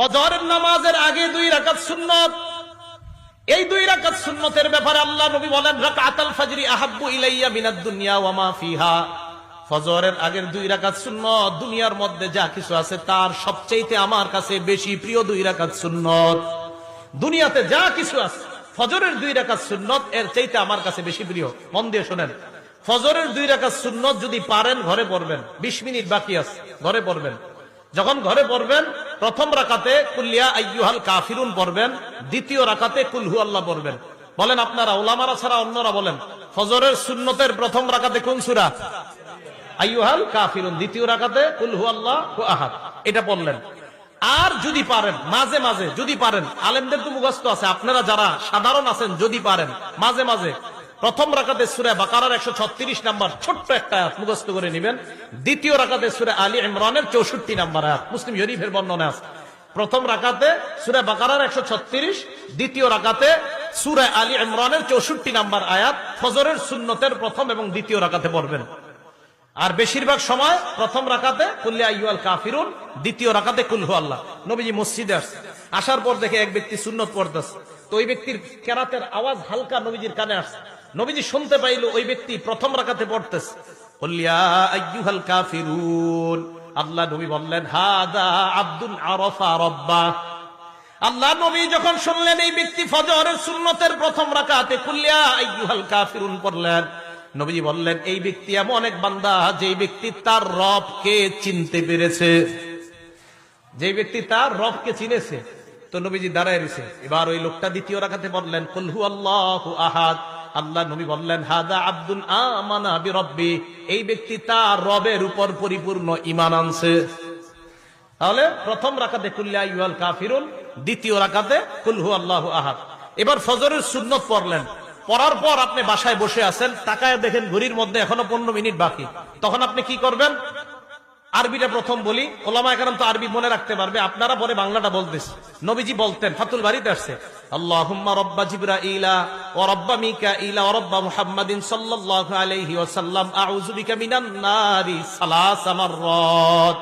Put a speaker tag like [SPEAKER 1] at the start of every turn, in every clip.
[SPEAKER 1] ফজরের নামাজের আগে 2 রাকাত সুন্নত। এই 2 রাকাত সুন্নতের ব্যাপারে আল্লাহ নবী বলেন, রাকাতাল ফজরি আহাব্বু ইলাইয়া মিনাদ দুনিয়া ওয়া মা ফিহা। ফজরের আগের 2 রাকাত সুন্নত দুনিয়ার মধ্যে যা কিছু আছে তার সবচেয়ে আমার কাছে বেশি প্রিয় 2 রাকাত সুন্নত। দুনিয়াতে যা কিছু আছে ফজরের 2 রাকাত সুন্নত এর চাইতে আমার কাছে বেশি প্রিয়। মন দিয়ে শুনেন, ফজরের 2 রাকাত সুন্নত যদি পারেন ঘরে পড়বেন, 20 মিনিট বাকি আছে, ঘরে পড়বেন। যখন ঘরে পড়বেন, প্রথম রাকাতে কুল ইয়া আইয়ুহাল কাফিরুন পড়বেন, দ্বিতীয় রাকাতে কুল হু আল্লাহ পড়বেন। বলেন আপনারা, উলামারা ছাড়া অন্যরা বলেন, ফজরের সুন্নতের প্রথম রাকাতে কোন সূরা? আইয়ুহাল কাফিরুন, দ্বিতীয় রাকাতে কুল হু আল্লাহু আহাদ, এটা পড়লেন। আর যদি পারেন মাঝে মাঝে, যদি পারেন, আলেমদের তো মুখস্থ আছে, আপনারা যারা সাধারণ আছেন যদি পারেন মাঝে মাঝে প্রথম রাকাতে সূরা বাকারার 136 নাম্বার ছোট্ট একটা আয়াত মুখস্থ করে নেবেন। দ্বিতীয় রাকাতে সূরা আলী ইমরানের 64 নাম্বার আয়াত মুসলিম শরীফের বর্ণনা আছে। প্রথম রাকাতে সূরা বাকারার 136, দ্বিতীয় রাকাতে সূরা আলী ইমরানের 64 নাম্বার আয়াত ফজরের সুন্নতের প্রথম এবং দ্বিতীয় রাকাতে পড়বেন। আর বেশিরভাগ সময় প্রথম রাকাতে কুল ইয়া আইয়ুহাল কাফিরুন, দ্বিতীয় রাকাতে কুল হু আল্লাহ। নবীজি মসজিদে আসার পর দেখে এক ব্যক্তি সুন্নত পড়তেছে, তো ওই ব্যক্তির কেরাতের আওয়াজ হালকা নবীজির কানে আসছে। নবীজি শুনতে পাইল ওই ব্যক্তি প্রথম রাকাতে পড়তেছে কুল ইয়া আইয়ুহাল কাফিরুন। আল্লাহ নবী বললেন, হাদা আব্দুন আরাফা রাব্বা। আল্লাহ নবী যখন শুনলেন এই ব্যক্তি ফজরের সুন্নতের প্রথম রাকাতে কুল ইয়া আইয়ুহাল কাফিরুন পড়লেন, নবীজি বললেন, এই ব্যক্তি এমন এক বান্দা যে ব্যক্তি তার রবকে চিনতে পেরেছে, যে ব্যক্তি তার রবকে চিনেছে। তো নবীজি দাঁড়ায় রয়েছে। এবার ওই লোকটা দ্বিতীয় রাকাতে বললেন কুল হু আল্লাহু আহাদ। আল্লাহ নবী বললেন, হাদা আব্দুন আমানা বিরব্বি। এই ব্যক্তি তার রবের উপর পরিপূর্ণ ঈমান আনছে। তাহলে প্রথম রাকাতে কুল ইয়া আইয়ুহাল কাফিরুন, দ্বিতীয় রাকাতে কুল হু আল্লাহু আহাদ। এবার ফজরের সুন্নত পড়লেন, পড়ার পর আপনি বাসায় বসে আছেন, তাকায় দেখেন ঘড়ির মধ্যে এখনো 15 মিনিট বাকি। তখন আপনি কি করবেন? আরবিটা প্রথম বলি, ওলামায়ে কেরাম তো আরবি মনে রাখতে পারবে, আপনারা পরে বাংলাটা বলতেছে। নবীজি বলতেন, ফাতুল বারীতে আসছে, আল্লাহুম্মা রাব্বা জিবরাইলা ওয়া রাব্বা মিকাইলা ওয়া রাব্বা মুহাম্মাদিন সাল্লাল্লাহু আলাইহি ওয়াসাল্লাম আউযু বিকা মিনান নারি সালাসা মাররাত।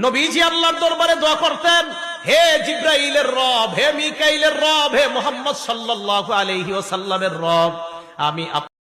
[SPEAKER 1] নবীজি আল্লাহর দরবারে দোয়া করতেন, হে জিবরাইলের রব, হে মিকাইলের রব, হে মুহাম্মদ সাল্লাল্লাহু আলাইহি ওয়াসাল্লামের রব, আমি